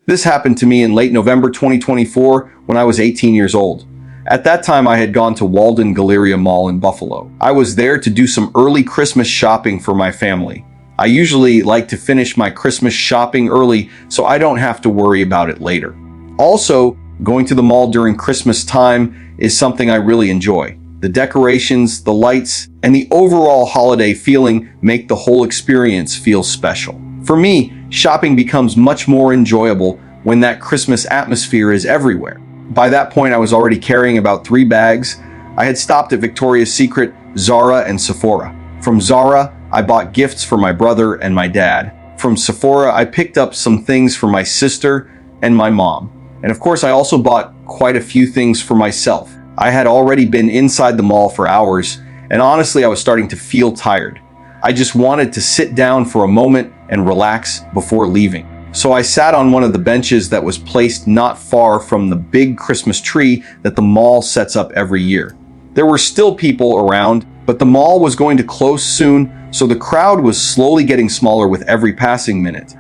This happened to me in late November 2024 when I was 18 years old. At that time, I had gone to Walden Galleria Mall in Buffalo. I was there to do some early Christmas shopping for my family. I usually like to finish my Christmas shopping early so I don't have to worry about it later. Also, going to the mall during Christmas time is something I really enjoy. The decorations, the lights, and the overall holiday feeling make the whole experience feel special. For me, shopping becomes much more enjoyable when that Christmas atmosphere is everywhere. By that point, I was already carrying about 3 bags. I had stopped at Victoria's Secret, Zara, and Sephora. From Zara, I bought gifts for my brother and my dad. From Sephora, I picked up some things for my sister and my mom. And of course, I also bought quite a few things for myself. I had already been inside the mall for hours, and honestly, I was starting to feel tired. I just wanted to sit down for a moment and relax before leaving. So I sat on one of the benches that was placed not far from the big Christmas tree that the mall sets up every year. There were still people around, but the mall was going to close soon, so the crowd was slowly getting smaller with every passing minute.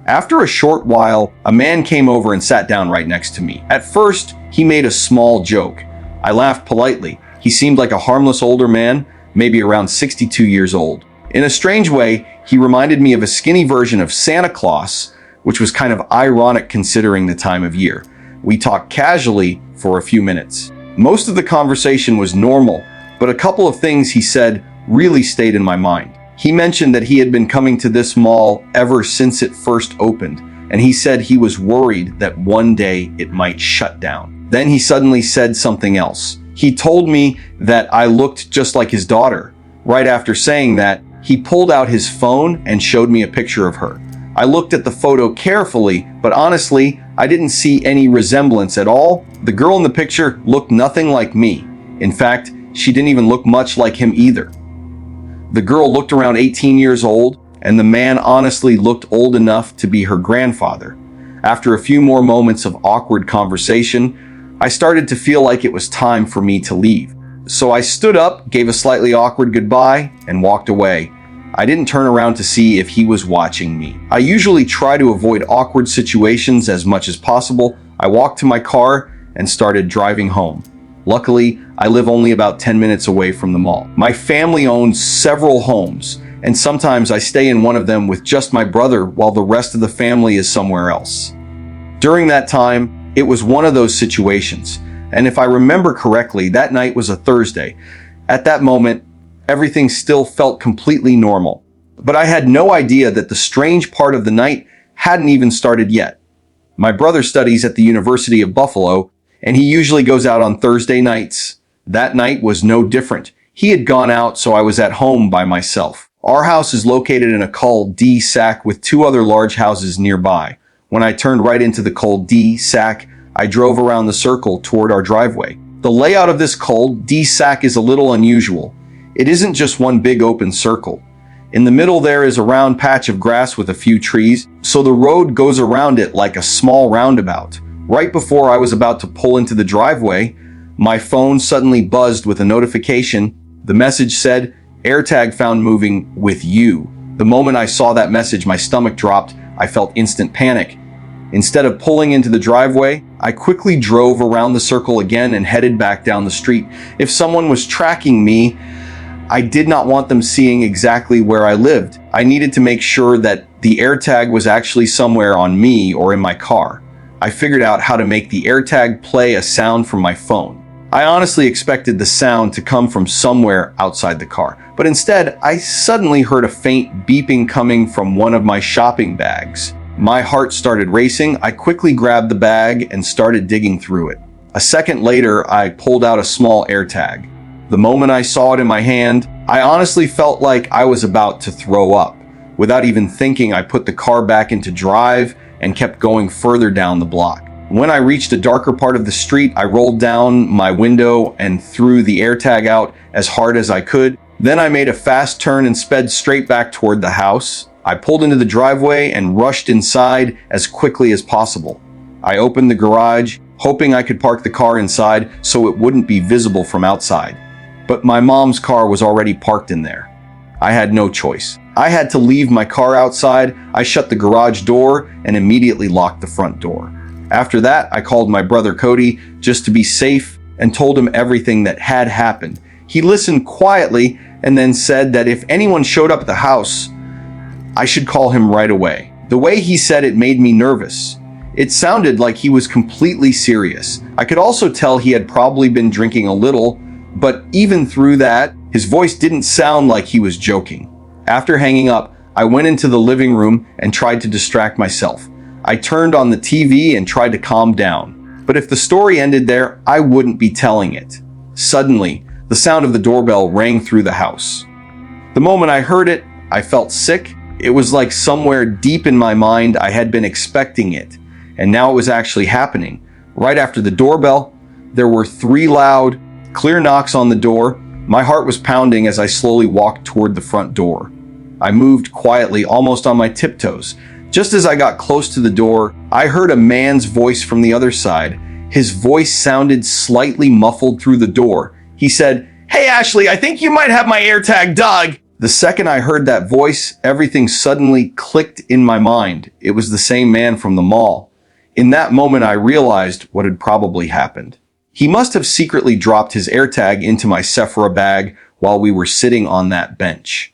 After a short while, a man came over and sat down right next to me. At first, he made a small joke. I laughed politely. He seemed like a harmless older man, maybe around 62 years old. In a strange way, he reminded me of a skinny version of Santa Claus, which was kind of ironic considering the time of year. We talked casually for a few minutes. Most of the conversation was normal, but a couple of things he said really stayed in my mind. He mentioned that he had been coming to this mall ever since it first opened, and he said he was worried that one day it might shut down. Then he suddenly said something else. He told me that I looked just like his daughter. Right after saying that, he pulled out his phone and showed me a picture of her. I looked at the photo carefully, but honestly, I didn't see any resemblance at all. The girl in the picture looked nothing like me. In fact, she didn't even look much like him either. The girl looked around 18 years old, and the man honestly looked old enough to be her grandfather. After a few more moments of awkward conversation, I started to feel like it was time for me to leave. So I stood up, gave a slightly awkward goodbye, and walked away. I didn't turn around to see if he was watching me. I usually try to avoid awkward situations as much as possible. I walked to my car and started driving home. Luckily, I live only about 10 minutes away from the mall. My family owns several homes, and sometimes I stay in one of them with just my brother while the rest of the family is somewhere else. During that time, it was one of those situations, and if I remember correctly, that night was a Thursday. At that moment, everything still felt completely normal. But I had no idea that the strange part of the night hadn't even started yet. My brother studies at the University of Buffalo, and he usually goes out on Thursday nights. That night was no different. He had gone out, so I was at home by myself. Our house is located in a cul-de-sac with 2 other large houses nearby. When I turned right into the cul-de-sac, I drove around the circle toward our driveway. The layout of this cul-de-sac is a little unusual. It isn't just one big open circle. In the middle there is a round patch of grass with a few trees, so the road goes around it like a small roundabout. Right before I was about to pull into the driveway, my phone suddenly buzzed with a notification. The message said, "AirTag found moving with you." The moment I saw that message, my stomach dropped. I felt instant panic. Instead of pulling into the driveway, I quickly drove around the circle again and headed back down the street. If someone was tracking me, I did not want them seeing exactly where I lived. I needed to make sure that the AirTag was actually somewhere on me or in my car. I figured out how to make the AirTag play a sound from my phone. I honestly expected the sound to come from somewhere outside the car, but instead, I suddenly heard a faint beeping coming from one of my shopping bags. My heart started racing. I quickly grabbed the bag and started digging through it. A second later, I pulled out a small AirTag. The moment I saw it in my hand, I honestly felt like I was about to throw up. Without even thinking, I put the car back into drive and kept going further down the block. When I reached a darker part of the street, I rolled down my window and threw the AirTag out as hard as I could. Then I made a fast turn and sped straight back toward the house. I pulled into the driveway and rushed inside as quickly as possible. I opened the garage, hoping I could park the car inside so it wouldn't be visible from outside. But my mom's car was already parked in there. I had no choice. I had to leave my car outside. I shut the garage door and immediately locked the front door. After that, I called my brother Cody just to be safe and told him everything that had happened. He listened quietly and then said that if anyone showed up at the house, I should call him right away. The way he said it made me nervous. It sounded like he was completely serious. I could also tell he had probably been drinking a little, but even through that, his voice didn't sound like he was joking. After hanging up, I went into the living room and tried to distract myself. I turned on the TV and tried to calm down. But if the story ended there, I wouldn't be telling it. Suddenly, the sound of the doorbell rang through the house. The moment I heard it, I felt sick. It was like somewhere deep in my mind I had been expecting it, and now it was actually happening. Right after the doorbell, there were 3 loud, clear knocks on the door. My heart was pounding as I slowly walked toward the front door. I moved quietly, almost on my tiptoes. Just as I got close to the door, I heard a man's voice from the other side. His voice sounded slightly muffled through the door. He said, "Hey Ashley, I think you might have my AirTag dog." The second I heard that voice, everything suddenly clicked in my mind. It was the same man from the mall. In that moment, I realized what had probably happened. He must have secretly dropped his AirTag into my Sephora bag while we were sitting on that bench.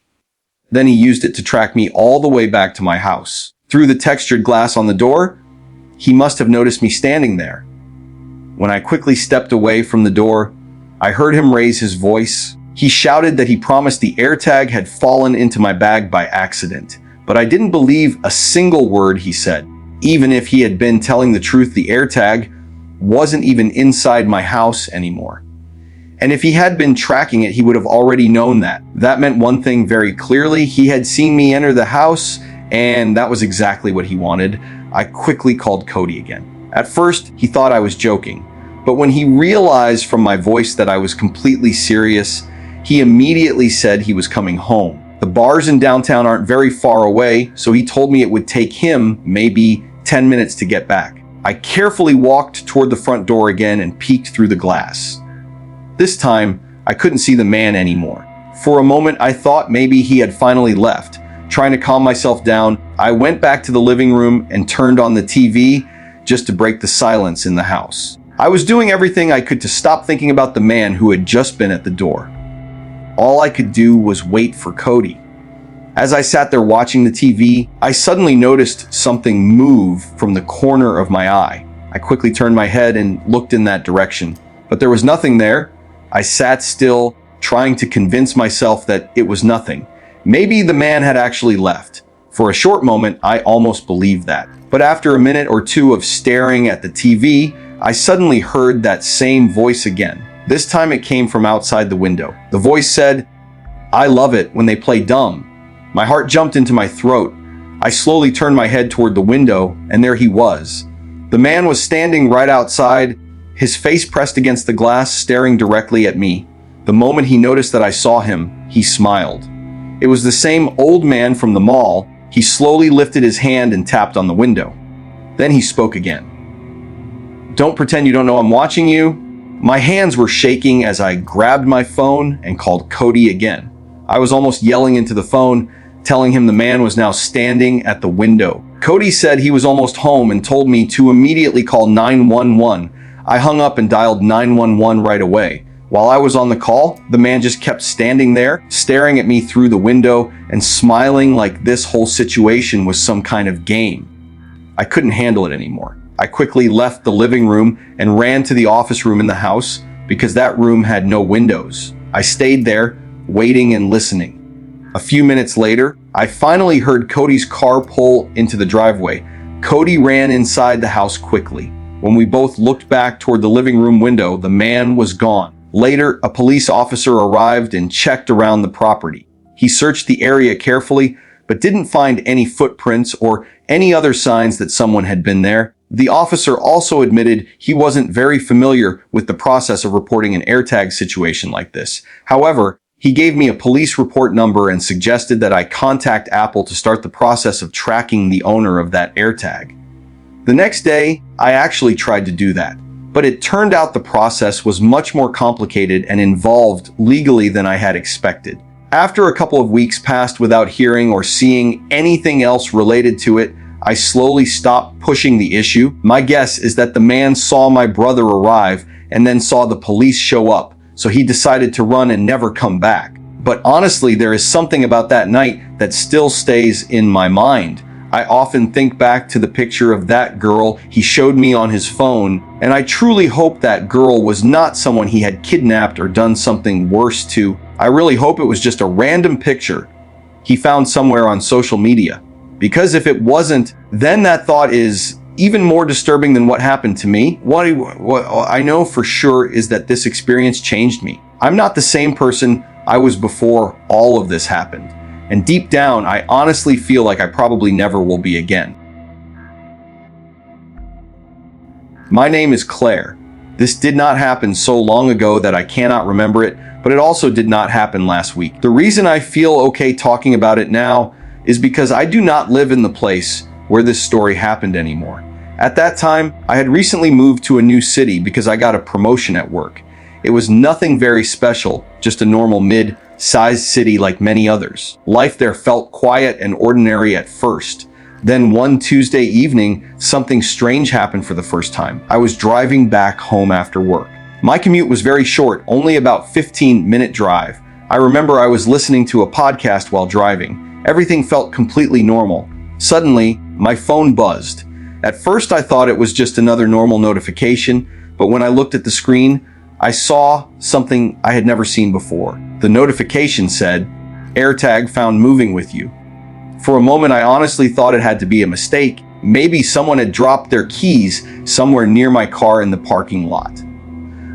Then he used it to track me all the way back to my house. Through the textured glass on the door, he must have noticed me standing there. When I quickly stepped away from the door, I heard him raise his voice. He shouted that he promised the AirTag had fallen into my bag by accident, but I didn't believe a single word he said. Even if he had been telling the truth, the AirTag wasn't even inside my house anymore. And if he had been tracking it, he would have already known that. That meant one thing very clearly. He had seen me enter the house, and that was exactly what he wanted. I quickly called Cody again. At first, he thought I was joking, but when he realized from my voice that I was completely serious, he immediately said he was coming home. The bars in downtown aren't very far away, so he told me it would take him maybe 10 minutes to get back. I carefully walked toward the front door again and peeked through the glass. This time, I couldn't see the man anymore. For a moment, I thought maybe he had finally left. Trying to calm myself down, I went back to the living room and turned on the TV just to break the silence in the house. I was doing everything I could to stop thinking about the man who had just been at the door. All I could do was wait for Cody. As I sat there watching the TV, I suddenly noticed something move from the corner of my eye. I quickly turned my head and looked in that direction, but there was nothing there. I sat still, trying to convince myself that it was nothing. Maybe the man had actually left. For a short moment, I almost believed that. But after a minute or two of staring at the TV, I suddenly heard that same voice again. This time it came from outside the window. The voice said, "I love it when they play dumb." My heart jumped into my throat. I slowly turned my head toward the window, and there he was. The man was standing right outside, his face pressed against the glass, staring directly at me. The moment he noticed that I saw him, he smiled. It was the same old man from the mall. He slowly lifted his hand and tapped on the window. Then he spoke again. "Don't pretend you don't know I'm watching you." My hands were shaking as I grabbed my phone and called Cody again. I was almost yelling into the phone, telling him the man was now standing at the window. Cody said he was almost home and told me to immediately call 911. I hung up and dialed 911 right away. While I was on the call, the man just kept standing there, staring at me through the window and smiling like this whole situation was some kind of game. I couldn't handle it anymore. I quickly left the living room and ran to the office room in the house because that room had no windows. I stayed there, waiting and listening. A few minutes later, I finally heard Cody's car pull into the driveway. Cody ran inside the house quickly. When we both looked back toward the living room window, the man was gone. Later, a police officer arrived and checked around the property. He searched the area carefully, but didn't find any footprints or any other signs that someone had been there. The officer also admitted he wasn't very familiar with the process of reporting an AirTag situation like this. However, he gave me a police report number and suggested that I contact Apple to start the process of tracking the owner of that AirTag. The next day, I actually tried to do that, but it turned out the process was much more complicated and involved legally than I had expected. After a couple of weeks passed without hearing or seeing anything else related to it, I slowly stopped pushing the issue. My guess is that the man saw my brother arrive and then saw the police show up, so he decided to run and never come back. But honestly, there is something about that night that still stays in my mind. I often think back to the picture of that girl he showed me on his phone, and I truly hope that girl was not someone he had kidnapped or done something worse to. I really hope it was just a random picture he found somewhere on social media. Because if it wasn't, then that thought is even more disturbing than what happened to me. What I know for sure is that this experience changed me. I'm not the same person I was before all of this happened. And deep down, I honestly feel like I probably never will be again. My name is Claire. This did not happen so long ago that I cannot remember it, but it also did not happen last week. The reason I feel okay talking about it now is because I do not live in the place where this story happened anymore. At that time, I had recently moved to a new city because I got a promotion at work. It was nothing very special, just a normal mid-sized city like many others. Life there felt quiet and ordinary at first. Then one Tuesday evening, something strange happened for the first time. I was driving back home after work. My commute was very short, only about 15-minute drive. I remember I was listening to a podcast while driving. Everything felt completely normal. Suddenly, my phone buzzed. At first, I thought it was just another normal notification, but when I looked at the screen, I saw something I had never seen before. The notification said, "AirTag found moving with you." For a moment, I honestly thought it had to be a mistake. Maybe someone had dropped their keys somewhere near my car in the parking lot.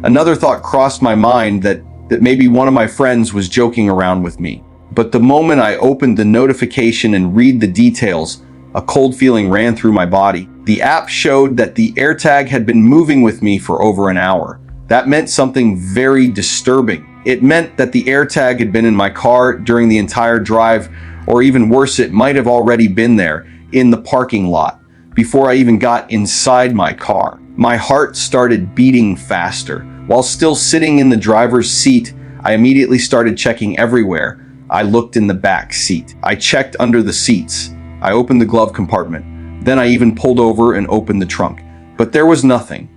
Another thought crossed my mind that maybe one of my friends was joking around with me. But the moment I opened the notification and read the details, a cold feeling ran through my body. The app showed that the AirTag had been moving with me for over an hour. That meant something very disturbing. It meant that the AirTag had been in my car during the entire drive, or even worse, it might have already been there in the parking lot before I even got inside my car. My heart started beating faster. While still sitting in the driver's seat, I immediately started checking everywhere. I looked in the back seat. I checked under the seats. I opened the glove compartment. Then I even pulled over and opened the trunk. But there was nothing.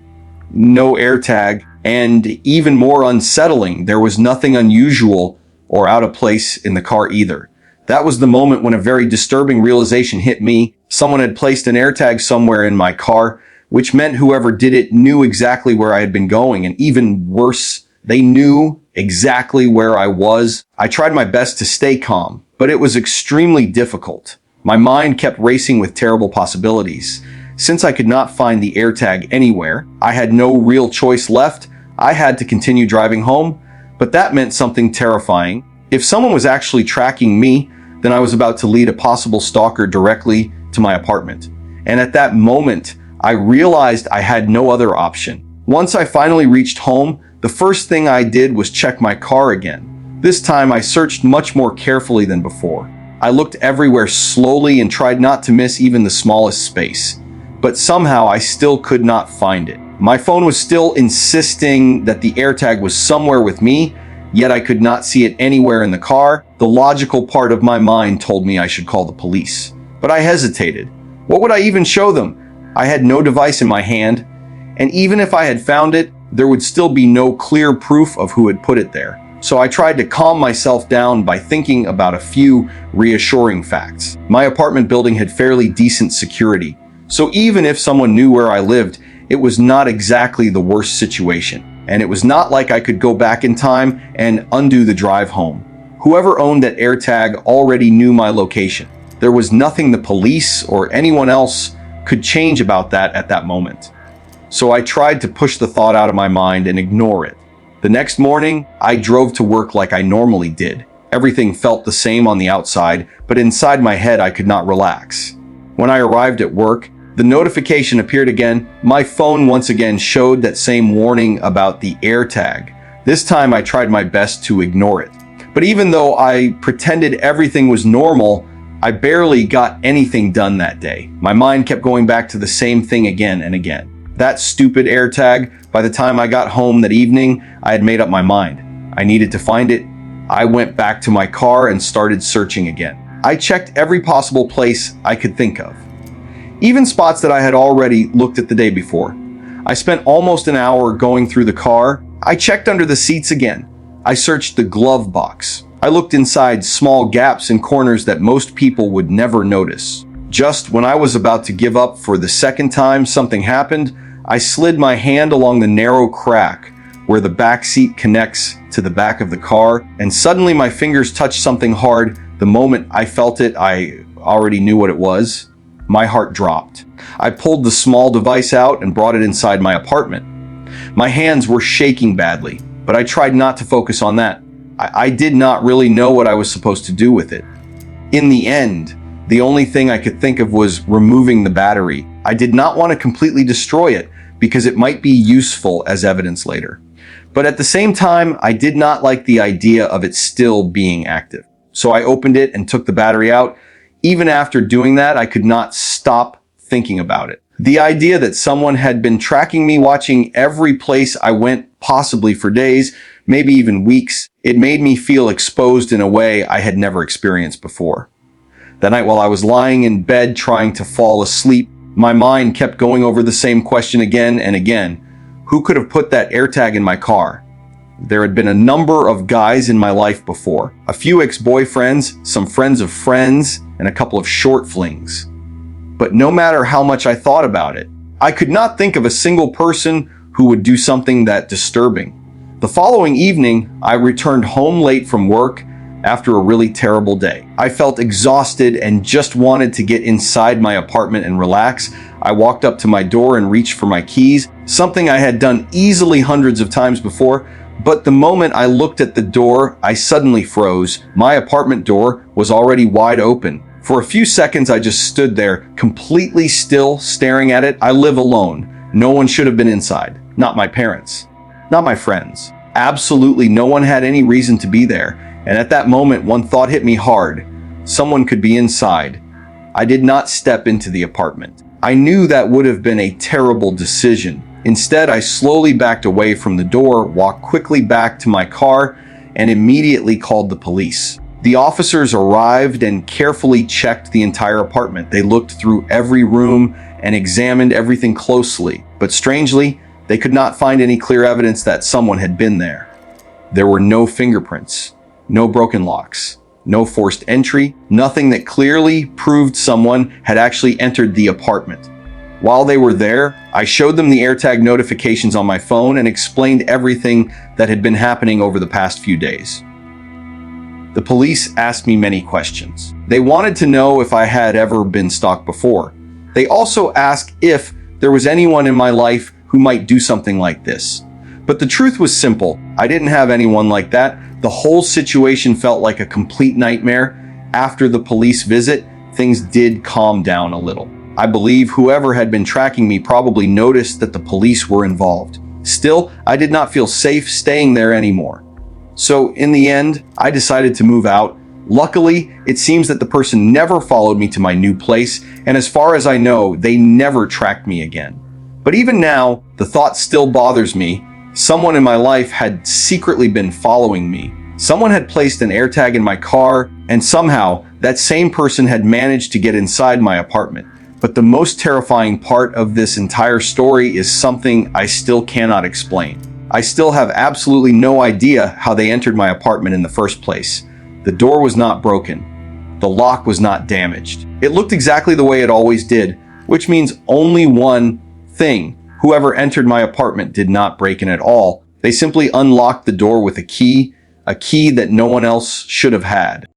No AirTag, and even more unsettling, there was nothing unusual or out of place in the car either. That was the moment when a very disturbing realization hit me. Someone had placed an AirTag somewhere in my car, which meant whoever did it knew exactly where I had been going, and even worse, they knew exactly where I was. I tried my best to stay calm, but it was extremely difficult. My mind kept racing with terrible possibilities. Since I could not find the AirTag anywhere, I had no real choice left. I had to continue driving home, but that meant something terrifying. If someone was actually tracking me, then I was about to lead a possible stalker directly to my apartment. And at that moment, I realized I had no other option. Once I finally reached home, the first thing I did was check my car again. This time I searched much more carefully than before. I looked everywhere slowly and tried not to miss even the smallest space. But somehow I still could not find it. My phone was still insisting that the AirTag was somewhere with me, yet I could not see it anywhere in the car. The logical part of my mind told me I should call the police. But I hesitated. What would I even show them? I had no device in my hand, and even if I had found it, there would still be no clear proof of who had put it there. So I tried to calm myself down by thinking about a few reassuring facts. My apartment building had fairly decent security, so even if someone knew where I lived, it was not exactly the worst situation. And it was not like I could go back in time and undo the drive home. Whoever owned that AirTag already knew my location. There was nothing the police or anyone else could change about that at that moment. So I tried to push the thought out of my mind and ignore it. The next morning, I drove to work like I normally did. Everything felt the same on the outside, but inside my head I could not relax. When I arrived at work, the notification appeared again. My phone once again showed that same warning about the AirTag. This time I tried my best to ignore it. But even though I pretended everything was normal, I barely got anything done that day. My mind kept going back to the same thing again and again. That stupid AirTag. By the time I got home that evening, I had made up my mind. I needed to find it I went back to my car and started searching again. I checked every possible place I could think of, even spots that I had already looked at the day before. I spent almost an hour going through the car. I checked under the seats again. I searched the glove box. I looked inside small gaps and corners that most people would never notice. Just when I was about to give up for the second time, something happened. I slid my hand along the narrow crack where the back seat connects to the back of the car, and suddenly my fingers touched something hard. The moment I felt it, I already knew what it was. My heart dropped. I pulled the small device out and brought it inside my apartment. My hands were shaking badly, but I tried not to focus on that. I did not really know what I was supposed to do with it. In the end, the only thing I could think of was removing the battery. I did not want to completely destroy it because it might be useful as evidence later. But at the same time, I did not like the idea of it still being active. So I opened it and took the battery out. Even after doing that, I could not stop thinking about it. The idea that someone had been tracking me, watching every place I went, possibly for days, maybe even weeks, it made me feel exposed in a way I had never experienced before. That night while I was lying in bed trying to fall asleep, my mind kept going over the same question again and again. Who could have put that AirTag in my car? There had been a number of guys in my life before. A few ex-boyfriends, some friends of friends, and a couple of short flings. But no matter how much I thought about it, I could not think of a single person who would do something that disturbing. The following evening, I returned home late from work after a really terrible day. I felt exhausted and just wanted to get inside my apartment and relax. I walked up to my door and reached for my keys, something I had done easily hundreds of times before. But the moment I looked at the door, I suddenly froze. My apartment door was already wide open. For a few seconds, I just stood there, completely still, staring at it. I live alone. No one should have been inside. Not my parents. Not my friends. Absolutely no one had any reason to be there. And at that moment, one thought hit me hard. Someone could be inside. I did not step into the apartment. I knew that would have been a terrible decision. Instead, I slowly backed away from the door, walked quickly back to my car, and immediately called the police. The officers arrived and carefully checked the entire apartment. They looked through every room and examined everything closely. But strangely, they could not find any clear evidence that someone had been there. There were no fingerprints, no broken locks, no forced entry, nothing that clearly proved someone had actually entered the apartment. While they were there, I showed them the AirTag notifications on my phone and explained everything that had been happening over the past few days. The police asked me many questions. They wanted to know if I had ever been stalked before. They also asked if there was anyone in my life who might do something like this. But the truth was simple. I didn't have anyone like that. The whole situation felt like a complete nightmare. After the police visit, things did calm down a little. I believe whoever had been tracking me probably noticed that the police were involved. Still, I did not feel safe staying there anymore. So in the end, I decided to move out. Luckily, it seems that the person never followed me to my new place, and as far as I know, they never tracked me again. But even now, the thought still bothers me. Someone in my life had secretly been following me. Someone had placed an AirTag in my car, and somehow that same person had managed to get inside my apartment. But the most terrifying part of this entire story is something I still cannot explain. I still have absolutely no idea how they entered my apartment in the first place. The door was not broken. The lock was not damaged. It looked exactly the way it always did, which means only one thing. Whoever entered my apartment did not break in at all. They simply unlocked the door with a key that no one else should have had.